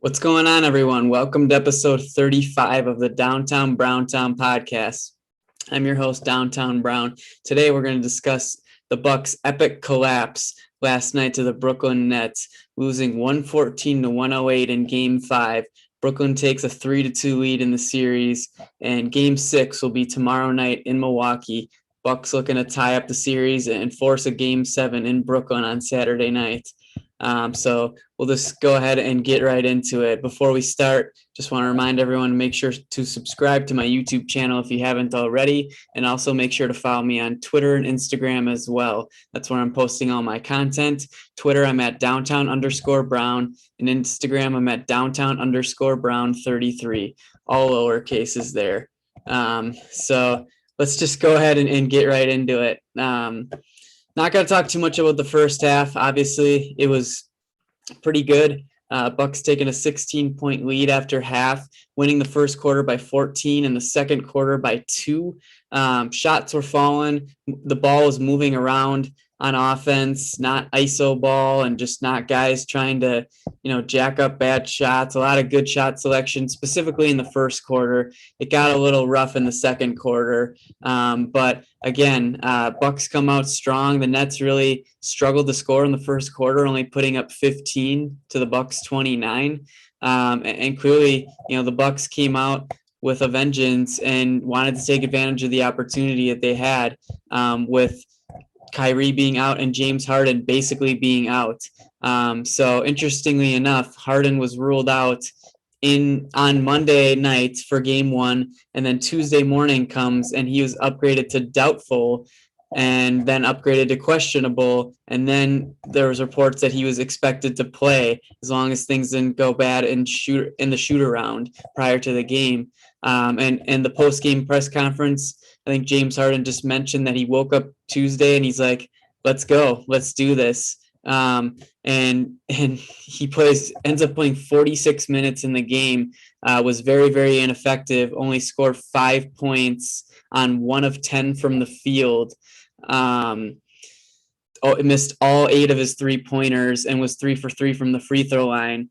What's going on, everyone? Welcome to episode 35 of the Downtown Browntown podcast. I'm your host, Downtown Brown. Today, we're going to discuss the Bucks' epic collapse last night to the Brooklyn Nets, losing 114 to 108 in Game 5. Brooklyn takes a 3-2 lead in the series, and Game 6 will be tomorrow night in Milwaukee. Bucks looking to tie up the series and force a Game 7 in Brooklyn on Saturday night. So we'll just go ahead and get right into it. Before we start, just want to remind everyone to make sure to subscribe to my YouTube channel if you haven't already, and also make sure to follow me on Twitter and Instagram as well. That's where I'm posting all my content. Twitter, I'm at downtown_brown, and Instagram, I'm at downtown_brown33. All lowercase is there. So let's just go ahead and get right into it. Not going to talk too much about the first half. Obviously, it was pretty good. Bucks taking a 16-point lead after half, winning the first quarter by 14 and the second quarter by 2. Shots were falling. The ball was moving around on offense, not ISO ball, and just not guys trying to, jack up bad shots. A lot of good shot selection, specifically in the first quarter. It got a little rough in the second quarter. But again, Bucks come out strong. The Nets really struggled to score in the first quarter, only putting up 15 to the Bucks 29. And clearly, the Bucks came out with a vengeance and wanted to take advantage of the opportunity that they had with Kyrie being out and James Harden basically being out. So interestingly enough, Harden was ruled out on Monday night for game 1, and then Tuesday morning comes and he was upgraded to doubtful and then upgraded to questionable, and then there was reports that he was expected to play as long as things didn't go bad in the shoot around prior to the game. And the post-game press conference, I think James Harden just mentioned that he woke up Tuesday and he's like, let's go, let's do this. And he ends up playing 46 minutes in the game, was very, very ineffective, only scored 5 points on 1 of 10 from the field. Missed all 8 of his 3-pointers and was 3 for 3 from the free throw line.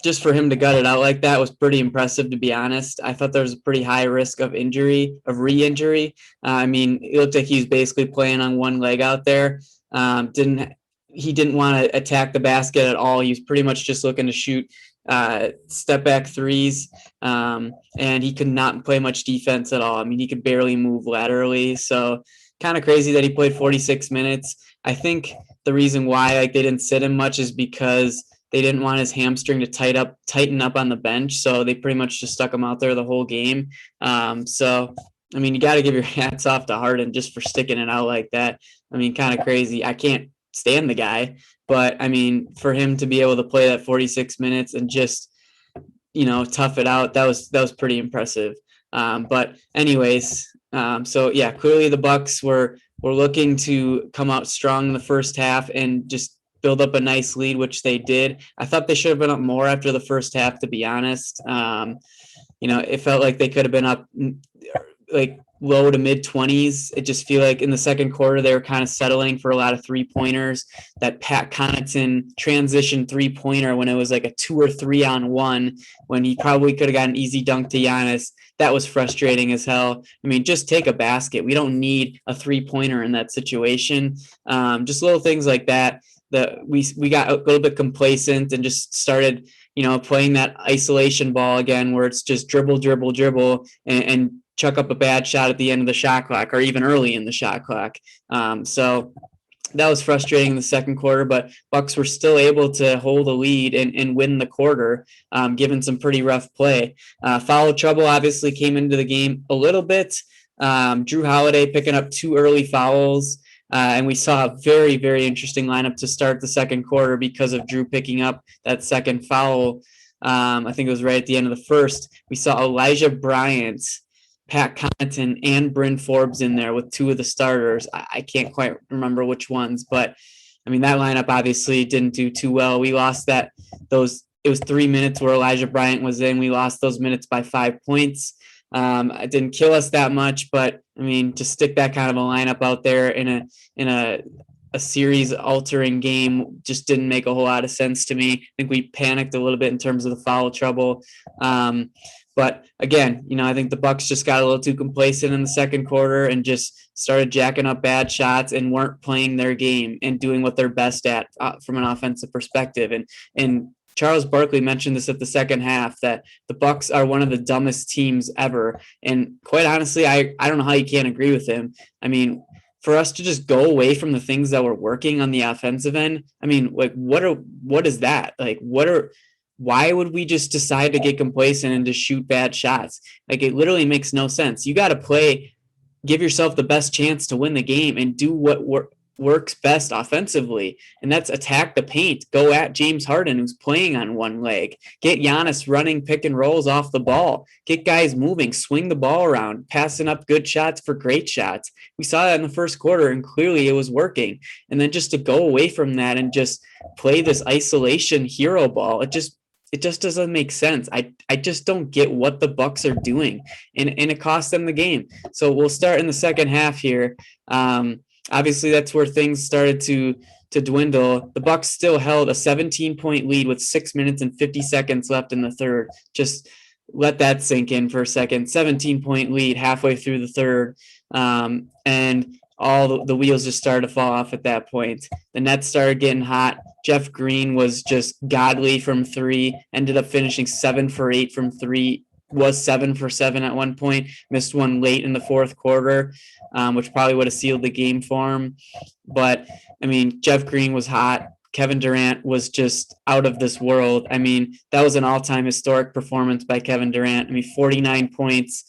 Just for him to gut it out like that was pretty impressive, to be honest. I thought there was a pretty high risk of re-injury. It looked like he was basically playing on one leg out there. He didn't want to attack the basket at all. He was pretty much just looking to shoot step back threes, and he could not play much defense at all. He could barely move laterally. So kind of crazy that he played 46 minutes. I think the reason why they didn't sit him much is because they didn't want his hamstring to tighten up on the bench. So they pretty much just stuck him out there the whole game. You got to give your hats off to Harden just for sticking it out like that. Kind of crazy. I can't stand the guy, but for him to be able to play that 46 minutes and just, tough it out, that was pretty impressive. But anyways, clearly the Bucks were looking to come out strong in the first half and just build up a nice lead, which they did. I thought they should have been up more after the first half, to be honest. It felt like they could have been up like low to mid 20s. It just feel like in the second quarter, they were kind of settling for a lot of 3-pointers. That Pat Connaughton transition 3-pointer when it was like a 2 or 3 on 1, when he probably could have got an easy dunk to Giannis. That was frustrating as hell. Just take a basket. We don't need a 3-pointer in that situation. Just little things like that. We got a little bit complacent and just started, playing that isolation ball again, where it's just dribble, and chuck up a bad shot at the end of the shot clock or even early in the shot clock. So that was frustrating in the second quarter, but Bucks were still able to hold a lead and win the quarter, given some pretty rough play. Foul trouble obviously came into the game a little bit. Jrue Holiday picking up 2 early fouls. And we saw a very, very interesting lineup to start the second quarter because of Jrue picking up that second foul. I think it was right at the end of the first. We saw Elijah Bryant, Pat Connaughton, and Bryn Forbes in there with 2 of the starters. I can't quite remember which ones, but that lineup obviously didn't do too well. We lost it was 3 minutes where Elijah Bryant was in. We lost those minutes by 5 points. It didn't kill us that much, but to stick that kind of a lineup out there in a a series altering game just didn't make a whole lot of sense to me. I think we panicked a little bit in terms of the foul trouble. But again, I think the Bucks just got a little too complacent in the second quarter and just started jacking up bad shots and weren't playing their game and doing what they're best at from an offensive perspective. And Charles Barkley mentioned this at the second half, that the Bucks are one of the dumbest teams ever. And quite honestly, I don't know how you can't agree with him. I mean, for us to just go away from the things that were working on the offensive end, I mean, like, what is that? Like, why would we just decide to get complacent and just shoot bad shots? Like, it literally makes no sense. You got to give yourself the best chance to win the game and do what works best offensively. And that's attack the paint, go at James Harden, who's playing on one leg, get Giannis running pick and rolls off the ball, get guys moving, swing the ball around, passing up good shots for great shots. We saw that in the first quarter and clearly it was working. And then just to go away from that and just play this isolation hero ball, it just doesn't make sense. I just don't get what the Bucks are doing, and it cost them the game. So we'll start in the second half here. Obviously, that's where things started to dwindle. The Bucks still held a 17-point lead with 6 minutes and 50 seconds left in the third. Just let that sink in for a second. 17-point lead halfway through the third, and all the wheels just started to fall off at that point. The Nets started getting hot. Jeff Green was just godly from three, ended up finishing 7 for 8 from three, was 7 for 7 at one point, missed one late in the fourth quarter, which probably would have sealed the game for him. But, I mean, Jeff Green was hot. Kevin Durant was just out of this world. I mean, that was an all-time historic performance by Kevin Durant. I mean, 49 points,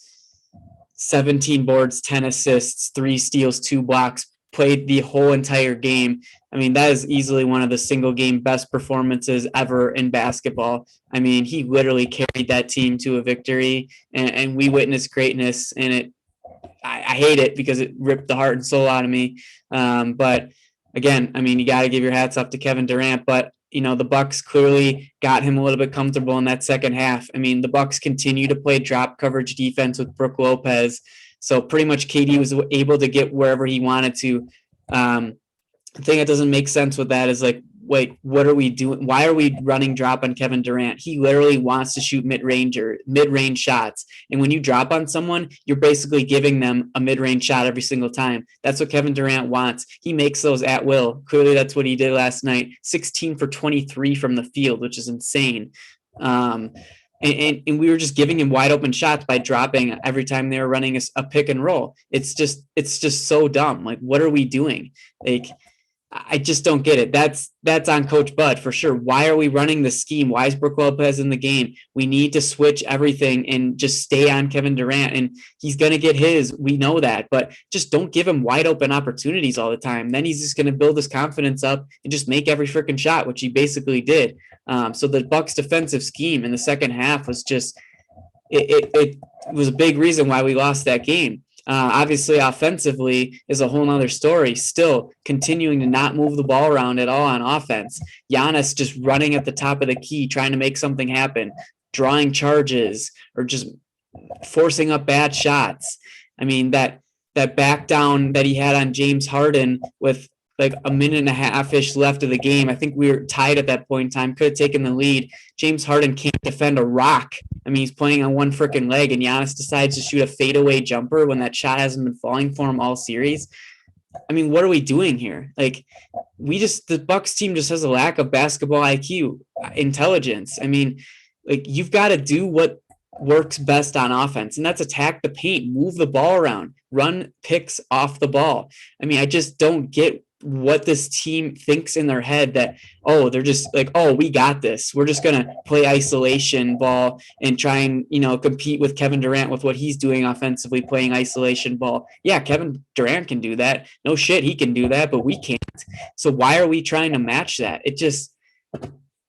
17 boards, 10 assists, 3 steals, 2 blocks, played the whole entire game. I mean, that is easily one of the single game best performances ever in basketball. I mean, he literally carried that team to a victory, and we witnessed greatness. And I hate it because it ripped the heart and soul out of me. But again, I mean, you got to give your hats off to Kevin Durant, but the Bucks clearly got him a little bit comfortable in that second half. I mean, the Bucks continue to play drop coverage defense with Brook Lopez. So pretty much KD was able to get wherever he wanted to. The thing that doesn't make sense with that is, like, wait, what are we doing? Why are we running drop on Kevin Durant? He literally wants to shoot mid-range shots. And when you drop on someone, you're basically giving them a mid-range shot every single time. That's what Kevin Durant wants. He makes those at will. Clearly, that's what he did last night. 16 for 23 from the field, which is insane. And we were just giving him wide open shots by dropping every time they were running a pick and roll. It's just so dumb. Like, what are we doing? Like, I just don't get it. That's on Coach Bud for sure. Why are we running the scheme? Why is Brook Lopez in the game? We need to switch everything and just stay on Kevin Durant, and he's going to get his. We know that, but just don't give him wide open opportunities all the time. Then he's just going to build his confidence up and just make every freaking shot, which he basically did. So the Bucks defensive scheme in the second half was just it was a big reason why we lost that game. Obviously, offensively is a whole nother story. Still continuing to not move the ball around at all on offense. Giannis just running at the top of the key, trying to make something happen, drawing charges, or just forcing up bad shots. I mean, that back down that he had on James Harden with like a minute and a half-ish left of the game. I think we were tied at that point in time, could have taken the lead. James Harden can't defend a rock. I mean, he's playing on one freaking leg, and Giannis decides to shoot a fadeaway jumper when that shot hasn't been falling for him all series. I mean, what are we doing here? Like, the Bucks team just has a lack of basketball IQ, intelligence. I mean, like, you've got to do what works best on offense, and that's attack the paint, move the ball around, run picks off the ball. I mean, I just don't get what this team thinks in their head that, they're just like, we got this. We're just going to play isolation ball and try and, compete with Kevin Durant with what he's doing offensively, playing isolation ball. Yeah, Kevin Durant can do that. No shit, he can do that, but we can't. So why are we trying to match that? It just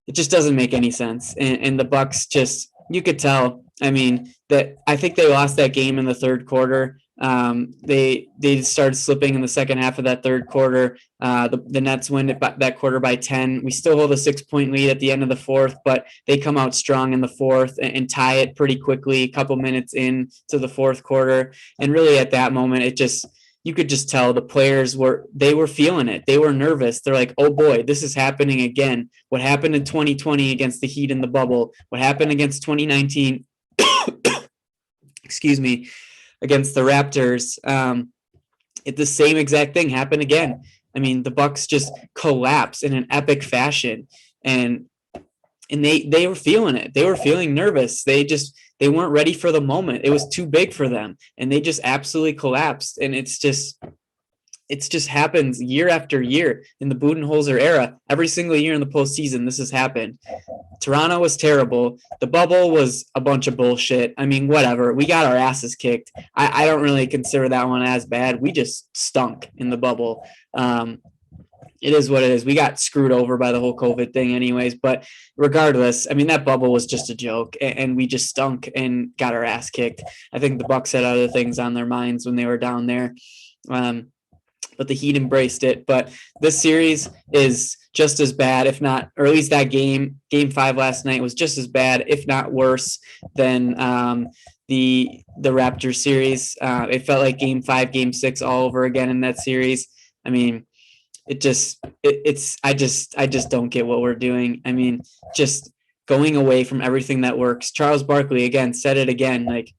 doesn't make any sense. And the Bucks just, you could tell, I mean, that I think they lost that game in the third quarter. They started slipping in the second half of that third quarter. The Nets win that quarter by 10. We still hold a 6-point lead at the end of the fourth, but they come out strong in the fourth and tie it pretty quickly, a couple minutes in to the fourth quarter. And really at that moment, it just, you could just tell the players were feeling it. They were nervous. They're like, oh boy, this is happening again. What happened in 2020 against the Heat in the bubble? What happened against 2019? Excuse me, against the Raptors. The same exact thing happened again. I mean, the Bucks just collapsed in an epic fashion, and they were feeling it. They were feeling nervous. They weren't ready for the moment. It was too big for them, and they just absolutely collapsed. And it just happens year after year in the Budenholzer era. Every single year in the postseason, this has happened. Toronto was terrible. The bubble was a bunch of bullshit. I mean, whatever. We got our asses kicked. I don't really consider that one as bad. We just stunk in the bubble. It is what it is. We got screwed over by the whole COVID thing anyways. But regardless, I mean, that bubble was just a joke, and we just stunk and got our ass kicked. I think the Bucks had other things on their minds when they were down there. But the Heat embraced it. But this series is just as bad, if not, or at least that game 5 last night was just as bad, if not worse than the Raptors series. It felt like game 5, game 6 all over again in that series. I mean, I just don't get what we're doing. I mean, just going away from everything that works. Charles Barkley again said it again, like,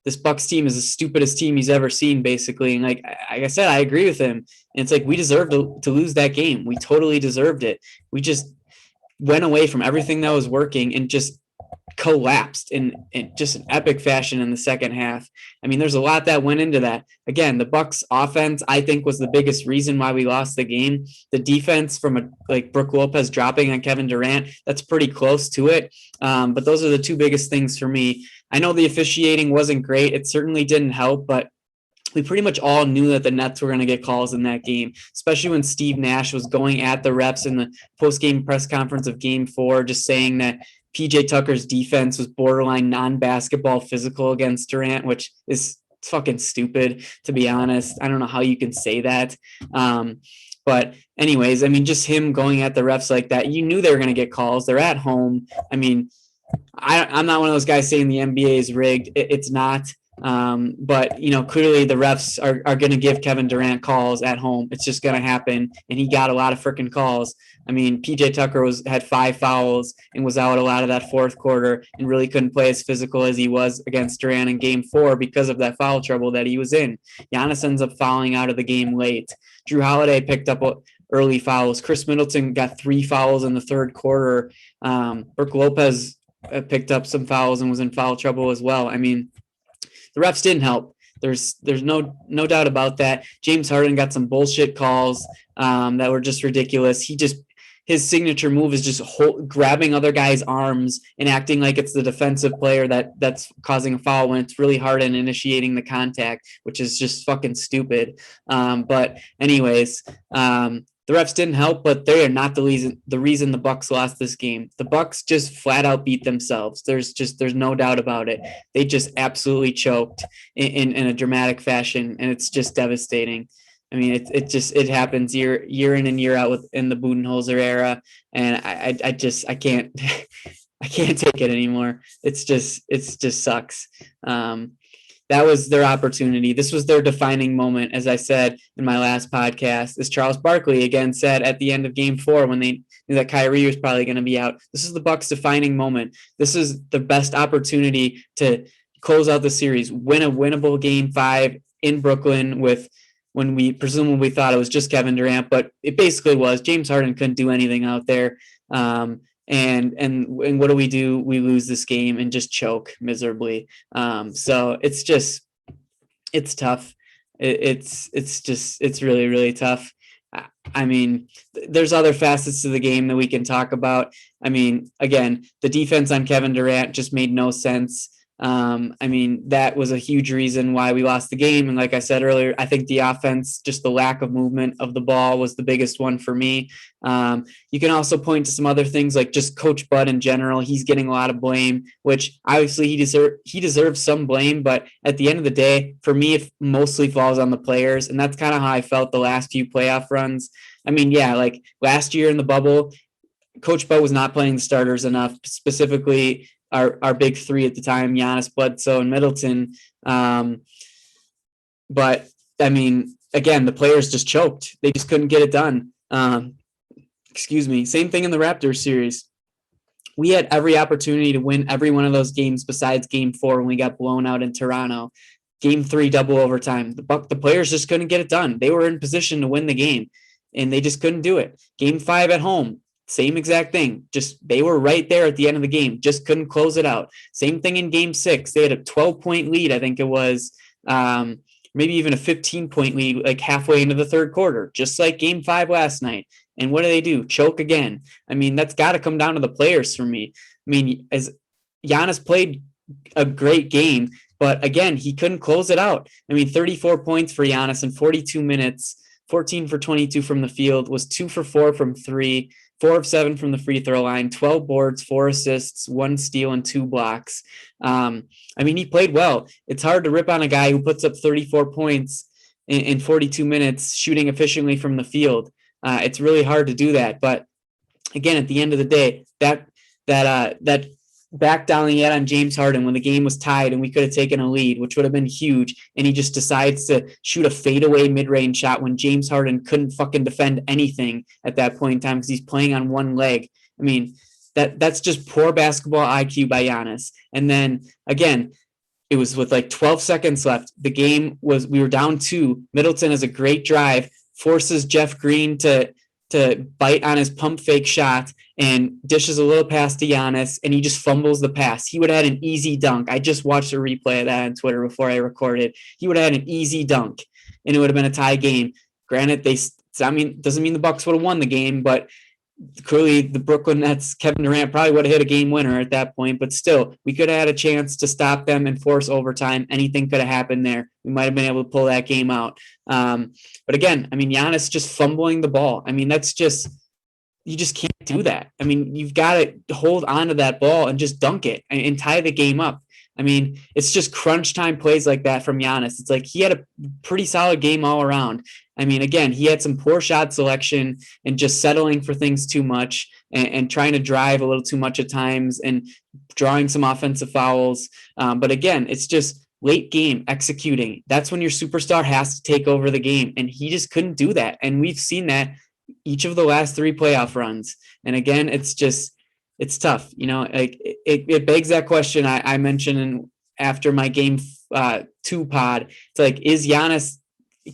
this Bucks team is the stupidest team he's ever seen, basically. And like I said, I agree with him. And it's like, we deserved to lose that game. We totally deserved it. We just went away from everything that was working and just collapsed in just an epic fashion in the second half. I mean, there's a lot that went into that. Again, the Bucks offense, I think, was the biggest reason why we lost the game. The defense from Brook Lopez dropping on Kevin Durant, that's pretty close to it. But those are the two biggest things for me. I know the officiating wasn't great. It certainly didn't help, but we pretty much all knew that the Nets were going to get calls in that game, especially when Steve Nash was going at the refs in the post-game press conference of Game 4, just saying that PJ Tucker's defense was borderline non-basketball physical against Durant, which is fucking stupid, to be honest. I don't know how you can say that. But anyways, I mean, just him going at the refs like that, you knew they were going to get calls. They're at home. I mean, I'm not one of those guys saying the NBA is rigged. It's not. But, you know, clearly the refs are going to give Kevin Durant calls at home. It's just going to happen. And he got a lot of freaking calls. I mean, PJ Tucker had 5 fouls and was out a lot of that fourth quarter and really couldn't play as physical as he was against Durant in Game 4 because of that foul trouble that he was in. Giannis ends up fouling out of the game late. Jrue Holiday picked up early fouls. Chris Middleton got 3 fouls in the third quarter. Brook Lopez picked up some fouls and was in foul trouble as well. I mean, the refs didn't help. There's no doubt about that. James Harden got some bullshit calls that were just ridiculous. His signature move is just grabbing other guys' arms and acting like it's the defensive player that's causing a foul when it's really Harden initiating the contact, which is just fucking stupid. But anyways, the refs didn't help, but they are not the reason the Bucks lost this game. The Bucks just flat out beat themselves. There's no doubt about it. They just absolutely choked in a dramatic fashion, and it's just devastating. I mean, it happens year in and year out in the Budenholzer era, and I can't I can't take it anymore. It just sucks. That was their opportunity. This was their defining moment, as I said in my last podcast. As Charles Barkley again said at the end of Game 4 when they knew that Kyrie was probably going to be out. This is the Bucks' defining moment. This is the best opportunity to close out the series, win a winnable Game 5 in Brooklyn when we presumably thought it was just Kevin Durant, but it basically was. James Harden couldn't do anything out there. And what do? We lose this game and just choke miserably. So it's tough. It's really, really tough. I mean, there's other facets to the game that we can talk about. I mean, again, the defense on Kevin Durant just made no sense. I mean, that was a huge reason why we lost the game. And like I said earlier, I think the offense, just the lack of movement of the ball was the biggest one for me. You can also point to some other things like just Coach Bud in general. He's getting a lot of blame, which obviously he deserves some blame. But at the end of the day, for me, it mostly falls on the players. And that's kind of how I felt the last few playoff runs. I mean, yeah, like last year in the bubble, Coach Bud was not playing the starters enough, specifically our big 3 at the time, Giannis, Bledsoe, and Middleton. But I mean, again, the players just choked. They just couldn't get it done. Excuse me. Same thing in the Raptors series. We had every opportunity to win every one of those games besides game 4 when we got blown out in Toronto. Game 3, double overtime. The players just couldn't get it done. They were in position to win the game, and they just couldn't do it. Game 5 at home, same exact thing. Just they were right there at the end of the game, just couldn't close it out. Same thing in game 6. They had a 12-point lead, I think it was, maybe even a 15-point lead, like halfway into the third quarter, just like game 5 last night. And what do? Choke again. I mean, that's got to come down to the players for me. I mean, as Giannis played a great game, but again, he couldn't close it out. I mean, 34 points for Giannis in 42 minutes, 14 for 22 from the field, was 2 for 4 from 3, 4 of 7 from the free throw line, 12 boards, 4 assists, 1 steal, and 2 blocks. I mean, he played well. It's hard to rip on a guy who puts up 34 points in 42 minutes, shooting efficiently from the field. It's really hard to do that. But again, at the end of the day, that back down he had on James Harden when the game was tied and we could have taken a lead, which would have been huge. And he just decides to shoot a fadeaway mid-range shot when James Harden couldn't fucking defend anything at that point in time because he's playing on one leg. I mean, that's just poor basketball IQ by Giannis. And then again, it was with like 12 seconds left. We were down 2. Middleton has a great drive, forces Jeff Green to bite on his pump fake shot and dishes a little pass to Giannis, and he just fumbles the pass. He would have had an easy dunk. I just watched a replay of that on Twitter before I recorded. He would have had an easy dunk, and it would have been a tie game. Granted, doesn't mean the Bucks would have won the game, but clearly the Brooklyn Nets, Kevin Durant probably would have hit a game winner at that point, but still, we could have had a chance to stop them and force overtime. Anything could have happened there. We might have been able to pull that game out. But again, I mean, Giannis just fumbling the ball. I mean, you just can't do that. I mean, you've got to hold on to that ball and just dunk it and tie the game up. I mean, it's just crunch time plays like that from Giannis. It's like he had a pretty solid game all around. I mean, again, he had some poor shot selection and just settling for things too much and trying to drive a little too much at times and drawing some offensive fouls. But again, it's just late game executing. That's when your superstar has to take over the game. And he just couldn't do that. And we've seen that each of the last 3 playoff runs. And again, it's tough. You know, like it begs that question I mentioned after my game 2 pod. It's like, is Giannis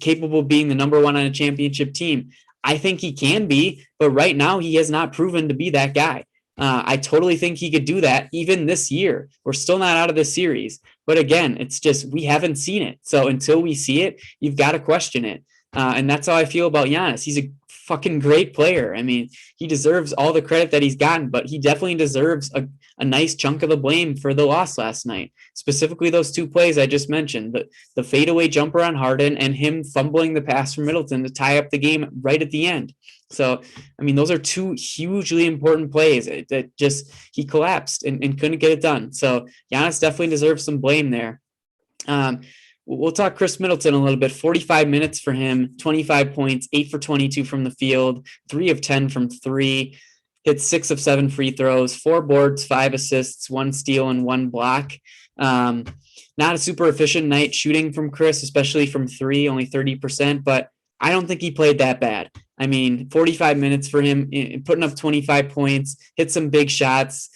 capable of being the number 1 on a championship team? I think he can be, but right now he has not proven to be that guy. I totally think he could do that even this year. We're still not out of the series, but again, it's just, we haven't seen it. So until we see it, you've got to question it. And that's how I feel about Giannis. He's a fucking great player. I mean, he deserves all the credit that he's gotten, but he definitely deserves a nice chunk of the blame for the loss last night. Specifically, those 2 plays I just mentioned, the fadeaway jumper on Harden and him fumbling the pass from Middleton to tie up the game right at the end. So, I mean, those are 2 hugely important plays that just he collapsed and couldn't get it done. So Giannis definitely deserves some blame there. We'll talk Chris Middleton a little bit. 45 minutes for him, 25 points, 8 for 22 from the field, 3 of 10 from 3, hit 6 of 7 free throws, 4 boards, 5 assists, 1 steal, and 1 block. Not a super efficient night shooting from Chris, especially from 3, only 30%, but I don't think he played that bad. I mean, 45 minutes for him, putting up 25 points, hit some big shots.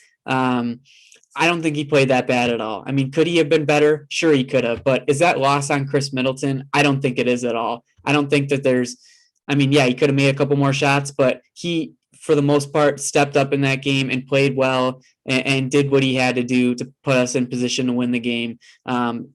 I don't think he played that bad at all. I mean, could he have been better? Sure, he could have. But is that loss on Chris Middleton? I don't think it is at all. I don't think that he could have made a couple more shots, but he, for the most part, stepped up in that game and played well and did what he had to do to put us in position to win the game.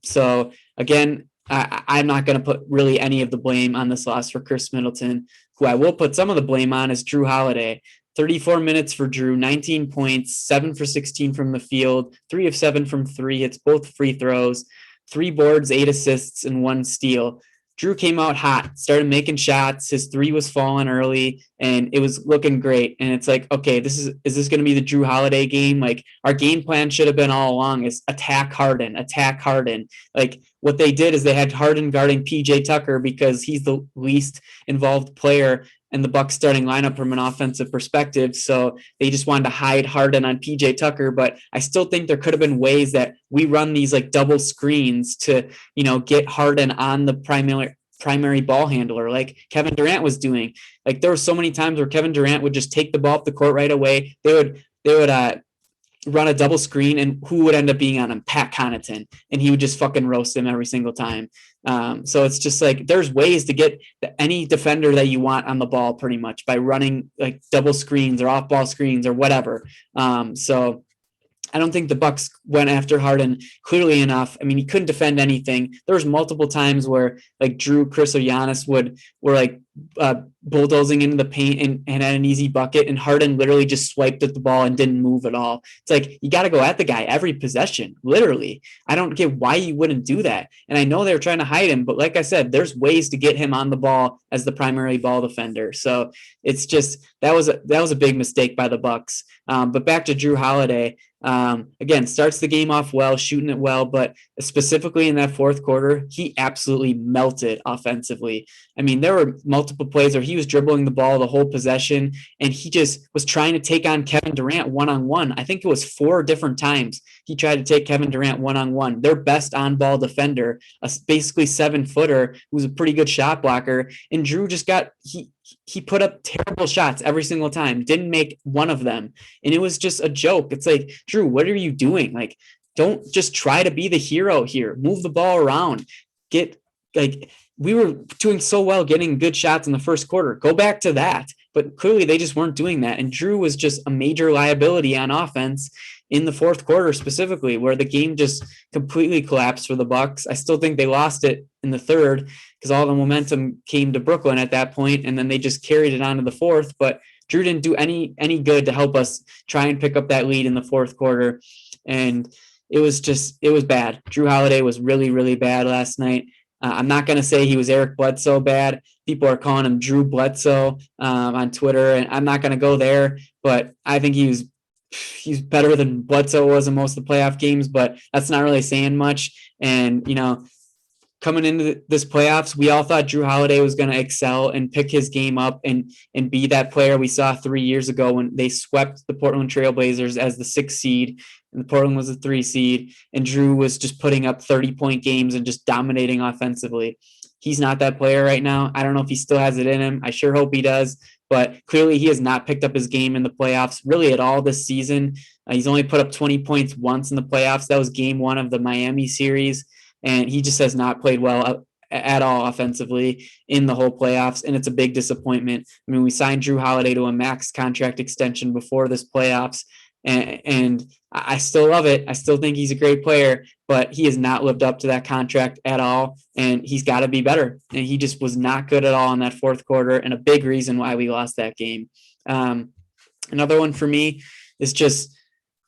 So, again, I'm not going to put really any of the blame on this loss for Chris Middleton. Who I will put some of the blame on is Jrue Holiday. 34 minutes for Jrue, 19 points, 7 for 16 from the field, 3 of 7 from 3, hits both free throws, 3 boards, 8 assists, and 1 steal. Jrue came out hot, started making shots. His 3 was falling early, and it was looking great. And it's like, okay, is this going to be the Jrue Holiday game? Like, our game plan should have been all along is attack Harden. Like, what they did is they had Harden guarding PJ Tucker because he's the least involved player and the Bucks starting lineup from an offensive perspective. So they just wanted to hide Harden on PJ Tucker. But I still think there could have been ways that we run these like double screens to, get Harden on the primary ball handler like Kevin Durant was doing. Like there were so many times where Kevin Durant would just take the ball up the court right away. They would run a double screen, and who would end up being on him? Pat Connaughton, and he would just fucking roast him every single time. So it's just like there's ways to get any defender that you want on the ball pretty much by running like double screens or off ball screens or whatever. So I don't think the Bucks went after Harden clearly enough. I mean, he couldn't defend anything. There was multiple times where like Drew, Chris, or Giannis were like bulldozing into the paint and had an easy bucket, and Harden literally just swiped at the ball and didn't move at all. It's like you got to go at the guy every possession, literally. I don't get why you wouldn't do that. And I know they were trying to hide him, but like I said, there's ways to get him on the ball as the primary ball defender. So it's just that was a big mistake by the Bucks. But back to Drew Holiday. Again, starts the game off well, shooting it well, but specifically in that fourth quarter, he absolutely melted offensively. I mean, there were multiple plays where he was dribbling the ball the whole possession, and he just was trying to take on Kevin Durant one-on-one. I think it was 4 different times he tried to take Kevin Durant one-on-one, their best on-ball defender, a basically 7-footer who's a pretty good shot blocker, and Drew just he put up terrible shots every single time, didn't make one of them. And it was just a joke. It's like, Drew, what are you doing? Like, don't just try to be the hero here. Move the ball around. We were doing so well getting good shots in the first quarter. Go back to that. But clearly they just weren't doing that. And Drew was just a major liability on offense in the fourth quarter specifically, where the game just completely collapsed for the Bucks. I still think they lost it in the third because all the momentum came to Brooklyn at that point, and then they just carried it on to the fourth. But Drew didn't do any good to help us try and pick up that lead in the fourth quarter. And it was bad. Drew Holiday was really, really bad last night. I'm not going to say he was Eric Bledsoe bad. People are calling him Drew Bledsoe on Twitter, and I'm not going to go there. But I think he's better than Bledsoe was in most of the playoff games, but that's not really saying much. And, coming into this playoffs, we all thought Drew Holiday was going to excel and pick his game up and be that player we saw 3 years ago when they swept the Portland Trailblazers as the 6th seed and Portland was the 3 seed, and Drew was just putting up 30-point games and just dominating offensively. He's not that player right now. I don't know if he still has it in him. I sure hope he does, but clearly he has not picked up his game in the playoffs really at all this season. He's only put up 20 points once in the playoffs. That was game 1 of the Miami series. And he just has not played well at all offensively in the whole playoffs, and it's a big disappointment. I mean, we signed Drew Holiday to a max contract extension before this playoffs, and I still love it. I still think he's a great player, but he has not lived up to that contract at all, and he's got to be better. And he just was not good at all in that fourth quarter, and a big reason why we lost that game. Another one for me is just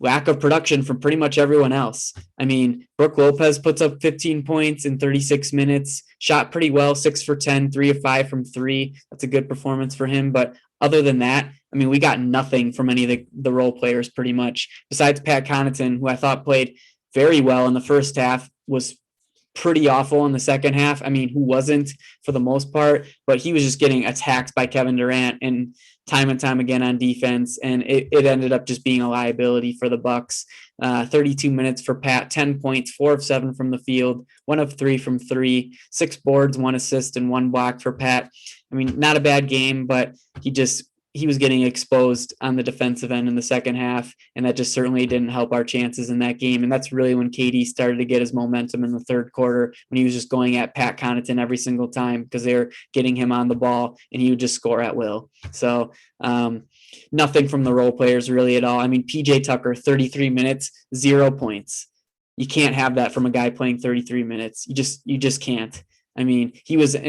lack of production from pretty much everyone else. I mean, Brook Lopez puts up 15 points in 36 minutes, shot pretty well, 6 for 10, 3 of 5 from 3. That's a good performance for him. But other than that, I mean, we got nothing from any of the role players pretty much, besides Pat Connaughton, who I thought played very well in the first half, was pretty awful in the second half. I mean, who wasn't for the most part, but he was just getting attacked by Kevin Durant and time again on defense, and it ended up just being a liability for the Bucks. 32 minutes for Pat, 10 points, 4 of 7 from the field, 1 of 3 from 3, 6 boards, 1 assist, and 1 block for Pat. I mean, not a bad game, but he was getting exposed on the defensive end in the second half, and that just certainly didn't help our chances in that game. And that's really when KD started to get his momentum in the third quarter, when he was just going at Pat Connaughton every single time because they were getting him on the ball, and he would just score at will. So nothing from the role players really at all. I mean, PJ Tucker, 33 minutes, 0 points. You can't have that from a guy playing 33 minutes. You just can't. I mean, he wasn't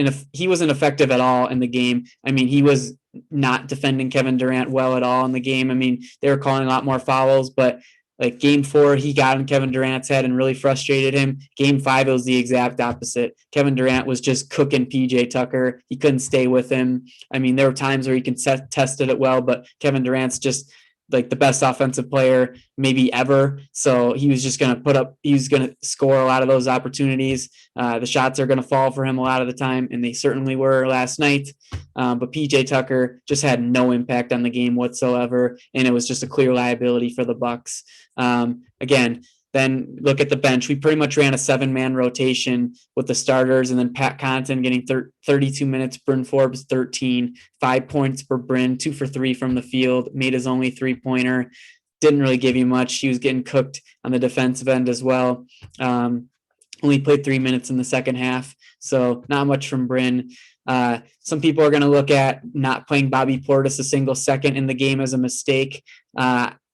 effective at all in the game. I mean, he was not defending Kevin Durant well at all in the game. I mean, they were calling a lot more fouls, but like game 4, he got in Kevin Durant's head and really frustrated him. Game 5, it was the exact opposite. Kevin Durant was just cooking PJ Tucker. He couldn't stay with him. I mean, there were times where he tested it well, but Kevin Durant's just like the best offensive player maybe ever. So he was just going to he was going to score a lot of those opportunities. The shots are going to fall for him a lot of the time, and they certainly were last night. But PJ Tucker just had no impact on the game whatsoever, and it was just a clear liability for the Bucks. Again, then look at the bench. We pretty much ran a 7-man rotation with the starters, and then Pat Connaughton getting 32 minutes, Bryn Forbes 13, 5 points for Bryn, 2 for 3 from the field, made his only 3-pointer. Didn't really give you much. He was getting cooked on the defensive end as well. Only played 3 minutes in the second half, so not much from Bryn. Some people are going to look at not playing Bobby Portis a single second in the game as a mistake.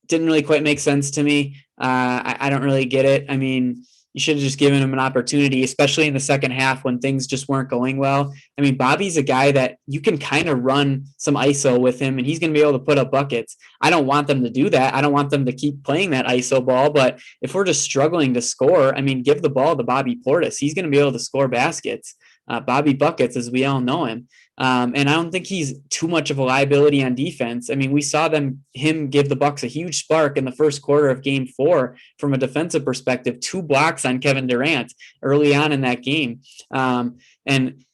Didn't really quite make sense to me. I don't really get it. I mean, you should have just given him an opportunity, especially in the second half when things just weren't going well. I mean, Bobby's a guy that you can kind of run some ISO with him, and he's going to be able to put up buckets. I don't want them to do that. I don't want them to keep playing that ISO ball, but if we're just struggling to score, I mean, give the ball to Bobby Portis. He's going to be able to score baskets. Bobby Buckets, as we all know him. And I don't think he's too much of a liability on defense. I mean, we saw him give the Bucks a huge spark in the first quarter of Game 4 from a defensive perspective, 2 blocks on Kevin Durant early on in that game. And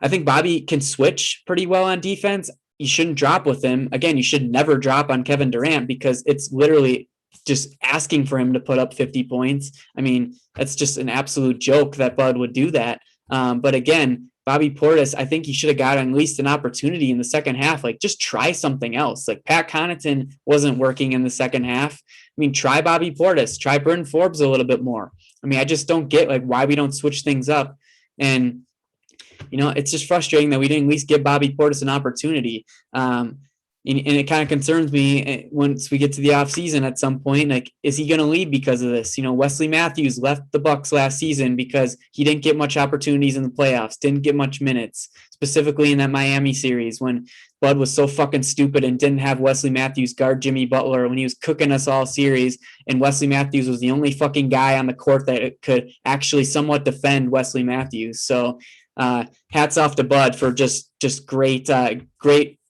I think Bobby can switch pretty well on defense. You shouldn't drop with him. Again, you should never drop on Kevin Durant because it's literally just asking for him to put up 50 points. I mean, that's just an absolute joke that Bud would do that. But again, Bobby Portis, I think he should have got at least an opportunity in the second half. Like, just try something else. Like, Pat Connaughton wasn't working in the second half. I mean, try Bobby Portis, try Bryn Forbes a little bit more. I mean, I just don't get like why we don't switch things up. And, you know, it's just frustrating that we didn't at least give Bobby Portis an opportunity. And it kind of concerns me once we get to the offseason at some point, like, is he going to leave because of this? You know, Wesley Matthews left the Bucks last season because he didn't get much opportunities in the playoffs, didn't get much minutes, specifically in that Miami series when Bud was so fucking stupid and didn't have Wesley Matthews guard Jimmy Butler when he was cooking us all series. And Wesley Matthews was the only fucking guy on the court that could actually somewhat defend Wesley Matthews. So hats off to Bud for just great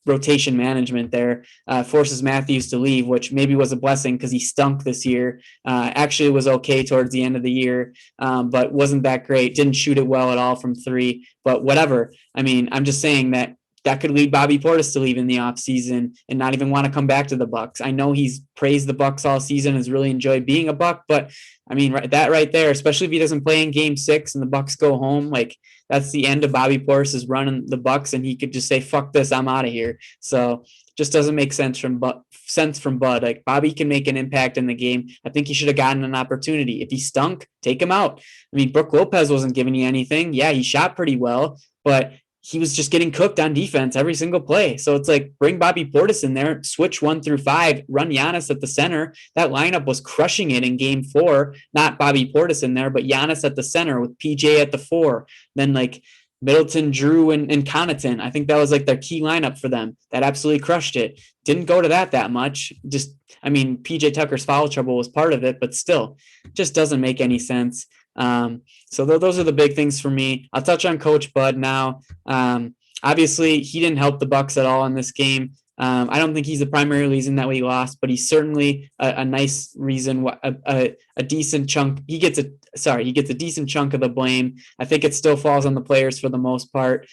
rotation management there. Forces Matthews to leave, which maybe was a blessing because he stunk this year. Actually was okay towards the end of the year, but wasn't that great. Didn't shoot it well at all from 3, but whatever. I mean, I'm just saying that could lead Bobby Portis to leave in the offseason and not even want to come back to the Bucks. I know he's praised the Bucks all season, has really enjoyed being a Buck, but I mean, that right there, especially if he doesn't play in Game 6 and the Bucks go home, like, that's the end of Bobby Portis' run in the Bucks, and he could just say, fuck this, I'm out of here. So just doesn't make sense from Bud. Like, Bobby can make an impact in the game. I think he should have gotten an opportunity. If he stunk, take him out. I mean, Brook Lopez wasn't giving you anything. Yeah, he shot pretty well, but he was just getting cooked on defense every single play. So it's like, bring Bobby Portis in there, switch 1 through 5, run Giannis at the center. That lineup was crushing it in Game 4. Not Bobby Portis in there, but Giannis at the center with PJ at the 4. Then like Middleton, Drew, and Connaughton. I think that was like their key lineup for them. That absolutely crushed it. Didn't go to that much. Just, I mean, PJ Tucker's foul trouble was part of it, but still, just doesn't make any sense. So those are the big things for me. I'll touch on Coach Bud now. Obviously, he didn't help the Bucks at all in this game. I don't think he's the primary reason that we lost, but he's certainly a nice reason, a decent chunk. He gets a decent chunk of the blame. I think it still falls on the players for the most part.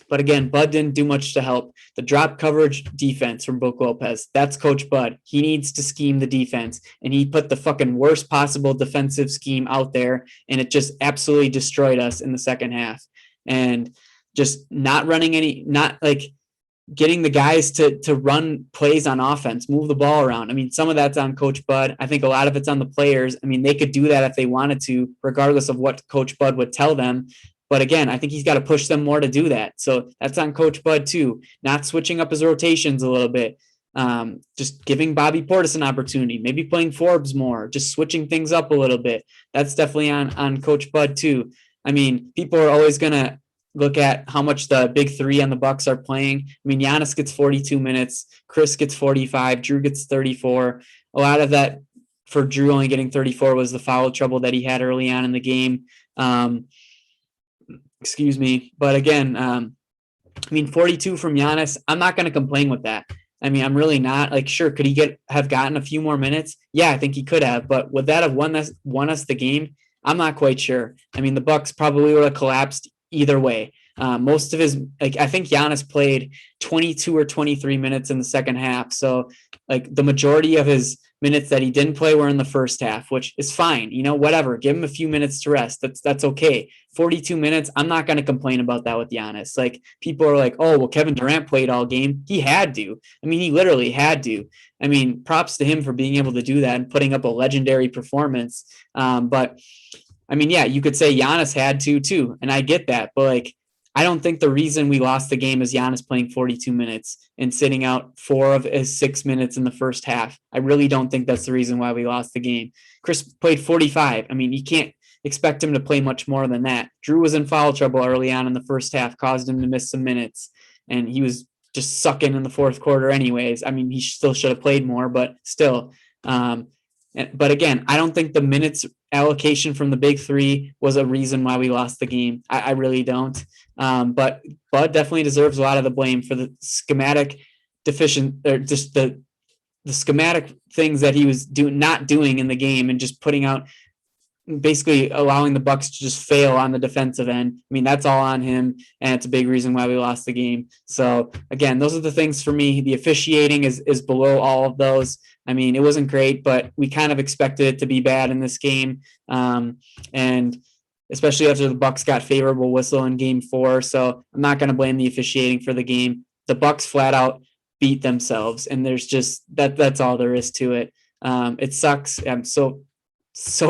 But again, Bud didn't do much to help. The drop coverage defense from Brook Lopez, that's Coach Bud. He needs to scheme the defense, and he put the fucking worst possible defensive scheme out there, and it just absolutely destroyed us in the second half. And just not like getting the guys to run plays on offense, move the ball around. I mean, some of that's on Coach Bud. I think a lot of it's on the players. I mean, they could do that if they wanted to, regardless of what Coach Bud would tell them. But again, I think he's got to push them more to do that. So that's on Coach Bud too, not switching up his rotations a little bit. Just giving Bobby Portis an opportunity, maybe playing Forbes more, just switching things up a little bit. That's definitely on Coach Bud too. I mean, people are always going to look at how much the big 3 on the Bucks are playing. I mean, Giannis gets 42 minutes, Chris gets 45, Drew gets 34. A lot of that for Drew only getting 34 was the foul trouble that he had early on in the game. Excuse me. But again, I mean, 42 from Giannis, I'm not going to complain with that. I mean, I'm really not. Like, sure, could he have gotten a few more minutes? Yeah, I think he could have, but would that have won us the game? I'm not quite sure. I mean, the Bucks probably would have collapsed either way. Most of his, like, I think Giannis played 22 or 23 minutes in the second half. So, like, the majority of his minutes that he didn't play were in the first half, which is fine. Whatever. Give him a few minutes to rest. That's okay. 42 minutes. I'm not going to complain about that with Giannis. Like, people are like, oh, well, Kevin Durant played all game. He had to. I mean, he literally had to. I mean, props to him for being able to do that and putting up a legendary performance. But I mean, yeah, you could say Giannis had to too, and I get that, but like, I don't think the reason we lost the game is Giannis playing 42 minutes and sitting out 4 of his 6 minutes in the first half. I really don't think that's the reason why we lost the game. Chris played 45. I mean, you can't expect him to play much more than that. Jrue was in foul trouble early on in the first half, caused him to miss some minutes, and he was just sucking in the fourth quarter anyways. I mean, he still should have played more, but still. But again, I don't think the minutes allocation from the big three was a reason why we lost the game. I really don't. But Bud definitely deserves a lot of the blame for the schematic deficient, or just the schematic things that he was not doing in the game, and just putting out, basically allowing the Bucks to just fail on the defensive end. I mean, that's all on him, and it's a big reason why we lost the game. So again, those are the things for me. The officiating is below all of those. I mean, it wasn't great, but we kind of expected it to be bad in this game. And especially after the Bucks got favorable whistle in game 4. So I'm not going to blame the officiating for the game. The Bucks flat out beat themselves, and there's just that's all there is to it. It sucks. I'm so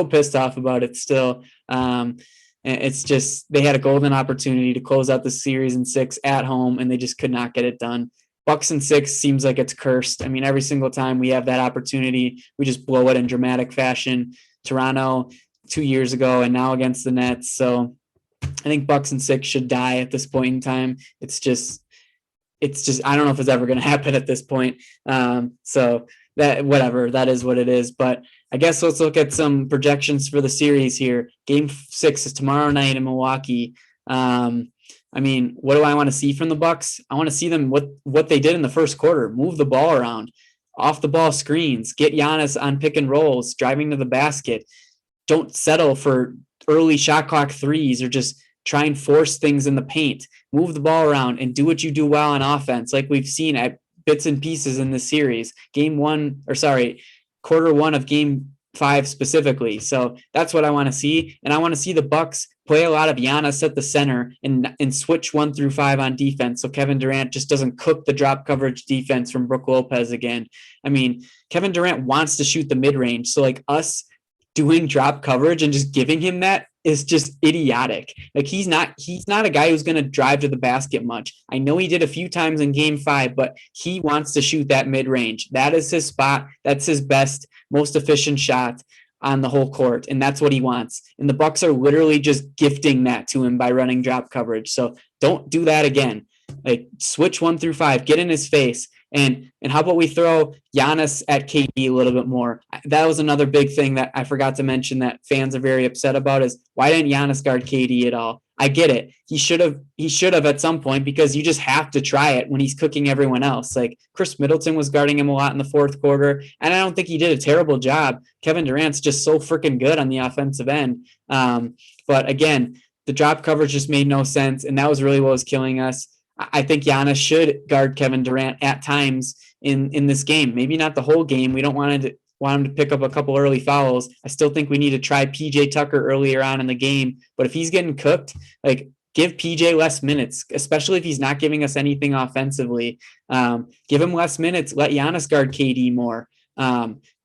pissed off about it still. And it's just, they had a golden opportunity to close out the series in 6 at home, and they just could not get it done. Bucks in 6 seems like it's cursed. I mean, every single time we have that opportunity, we just blow it in dramatic fashion. Toronto 2 years ago, and now against the Nets. So I think Bucks in 6 should die at this point in time. It's just, I don't know if it's ever going to happen at this point. So that, whatever, that is what it is. But I guess let's look at some projections for the series here. Game 6 is tomorrow night in Milwaukee. I mean, what do I want to see from the Bucks? I want to see them what they did in the first quarter. Move the ball around, off the ball screens, get Giannis on pick and rolls, driving to the basket. Don't settle for early shot clock threes, or just try and force things in the paint. Move the ball around and do what you do well on offense, like we've seen at bits and pieces in this series. Quarter 1 of game 5 specifically. So that's what I want to see. And I want to see the Bucks play a lot of Giannis at the center and switch 1 through 5 on defense, so Kevin Durant just doesn't cook the drop coverage defense from Brook Lopez again. I mean, Kevin Durant wants to shoot the mid-range, so like us doing drop coverage and just giving him that is just idiotic. Like, he's not a guy who's going to drive to the basket much. I know he did a few times in game 5, but he wants to shoot that mid-range. That is his spot. That's his best, most efficient shot on the whole court, and that's what he wants. And the Bucks are literally just gifting that to him by running drop coverage. So don't do that again. Like, switch 1 through 5, get in his face. And how about we throw Giannis at KD a little bit more? That was another big thing that I forgot to mention that fans are very upset about, is why didn't Giannis guard KD at all? I get it. He should have at some point, because you just have to try it when he's cooking everyone else. Like, Chris Middleton was guarding him a lot in the fourth quarter, and I don't think he did a terrible job. Kevin Durant's just so freaking good on the offensive end. But again, the drop coverage just made no sense, and that was really what was killing us. I think Giannis should guard Kevin Durant at times in this game. Maybe not the whole game. We don't want him to pick up a couple early fouls. I still think we need to try PJ Tucker earlier on in the game. But if he's getting cooked, like, give PJ less minutes, especially if he's not giving us anything offensively. Give him less minutes. Let Giannis guard KD more.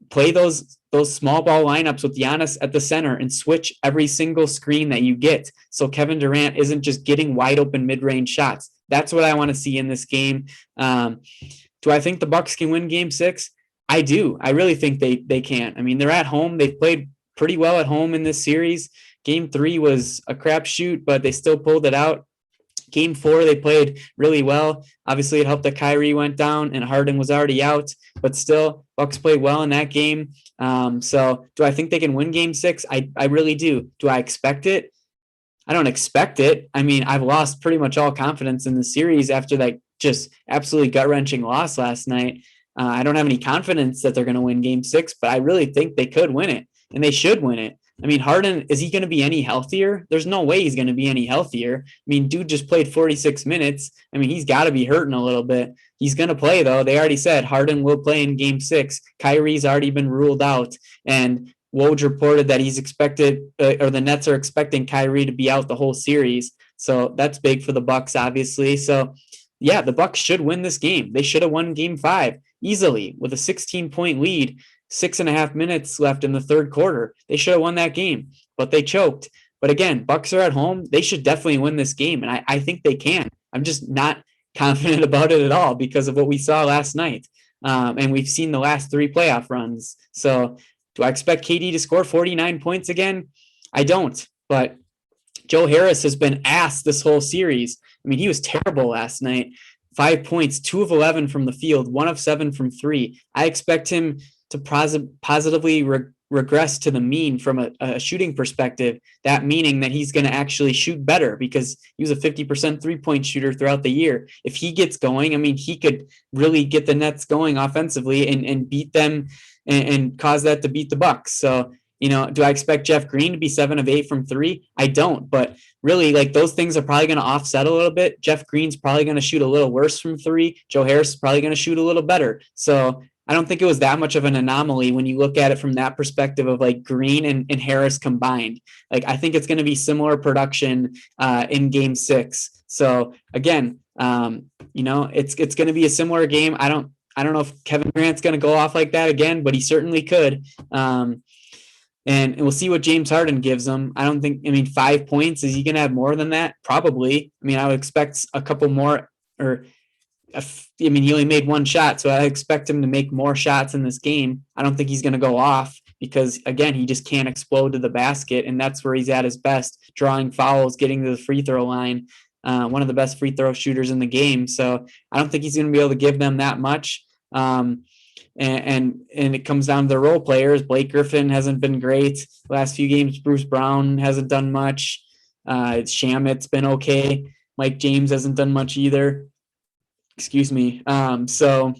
Play those small ball lineups with Giannis at the center and switch every single screen that you get, so Kevin Durant isn't just getting wide open mid-range shots. That's what I want to see in this game. Do I think the Bucks can win game 6? I do. I really think they can. I mean, they're at home. They've played pretty well at home in this series. Game 3 was a crapshoot, but they still pulled it out. Game 4, they played really well. Obviously, it helped that Kyrie went down and Harden was already out, but still, Bucks played well in that game. So do I think they can win game 6? I really do. Do I expect it? I don't expect it. I mean, I've lost pretty much all confidence in the series after that just absolutely gut-wrenching loss last night. I don't have any confidence that they're going to win game 6, but I really think they could win it, and they should win it. I mean, Harden, is he going to be any healthier? There's no way he's going to be any healthier. I mean, dude just played 46 minutes. I mean, he's got to be hurting a little bit. He's going to play, though. They already said Harden will play in game 6. Kyrie's already been ruled out. And Woj reported that he's expected, or the Nets are expecting Kyrie to be out the whole series. So that's big for the Bucks, obviously. So, yeah, the Bucks should win this game. They should have won game 5 easily with a 16-point lead. 6.5 minutes left in the third quarter. They should have won that game, but they choked. But again, Bucks are at home. They should definitely win this game, and I think they can. I'm just not confident about it at all because of what we saw last night. And we've seen the last 3 playoff runs. So do I expect KD to score 49 points again? I don't. But Joe Harris has been ass this whole series. I mean, he was terrible last night. 5 points, 2 of 11 from the field, 1 of 7 from 3. I expect him to positively regress to the mean from a shooting perspective, that meaning that he's going to actually shoot better because he was a 50% three-point shooter throughout the year. If he gets going, I mean, he could really get the Nets going offensively and beat them and cause that to beat the Bucks. So, do I expect Jeff Green to be 7 of 8 from 3? I don't, but really, like, those things are probably going to offset a little bit. Jeff Green's probably going to shoot a little worse from 3. Joe Harris is probably going to shoot a little better. So I don't think it was that much of an anomaly when you look at it from that perspective of like Green and Harris combined. Like, I think it's going to be similar production in game 6. So again, it's going to be a similar game. I don't know if Kevin Durant's going to go off like that again, but he certainly could. And we'll see what James Harden gives them. 5 points. Is he going to have more than that? Probably. I mean, I would expect a couple more, he only made 1 shot, so I expect him to make more shots in this game. I don't think he's going to go off because, again, he just can't explode to the basket, and that's where he's at his best, drawing fouls, getting to the free throw line, one of the best free throw shooters in the game. So I don't think he's going to be able to give them that much. And it comes down to the role players. Blake Griffin hasn't been great the last few games. Bruce Brown hasn't done much. Shamit's been okay. Mike James hasn't done much either. Excuse me. So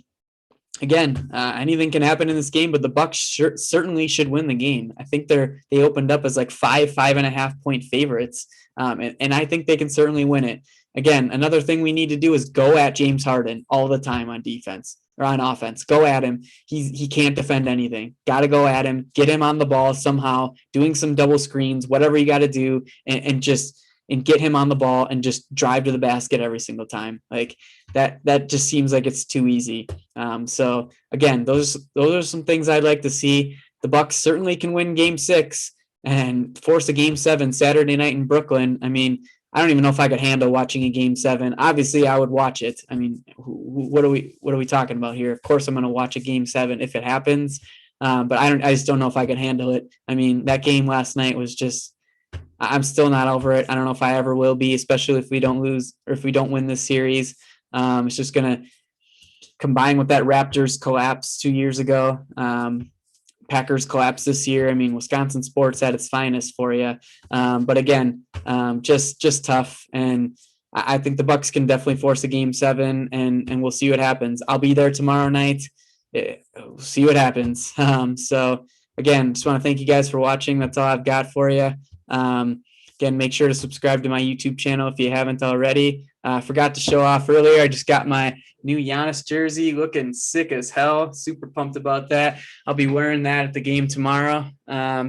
again, anything can happen in this game, but the Bucks certainly should win the game. I think they opened up as like 5.5 point favorites. And I think they can certainly win it. Again, another thing we need to do is go at James Harden all the time on defense or on offense. Go at him. He can't defend anything. Got to go at him, get him on the ball somehow, doing some double screens, whatever you got to do, and get him on the ball and just drive to the basket every single time. Like that just seems like it's too easy. So again, those are some things I'd like to see. The Bucks certainly can win game 6 and force a game 7 Saturday night in Brooklyn. I mean, I don't even know if I could handle watching a game 7. Obviously I would watch it. I mean, what are we talking about here? Of course I'm going to watch a game 7 if it happens. But I just don't know if I could handle it. I mean, that game last night was just, I'm still not over it. I don't know if I ever will be, especially if we don't lose or if we don't win this series. It's just going to combine with that Raptors collapse 2 years ago. Packers collapse this year. I mean, Wisconsin sports at its finest for you. But again, just tough. And I think the Bucks can definitely force a game 7 and we'll see what happens. I'll be there tomorrow night. We'll see what happens. So again, just want to thank you guys for watching. That's all I've got for you. Again, make sure to subscribe to my YouTube channel if you haven't already. Forgot to show off earlier. I just got my new Giannis jersey, looking sick as hell. Super pumped about that. I'll be wearing that at the game tomorrow.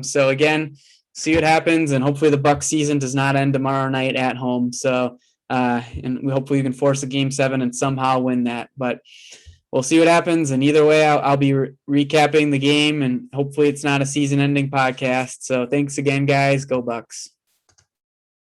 So again, see what happens, and hopefully the Bucks season does not end tomorrow night at home. So and we hopefully can force a game 7 and somehow win that. But we'll see what happens. And either way, I'll be recapping the game, and hopefully it's not a season-ending podcast. So thanks again, guys. Go Bucks.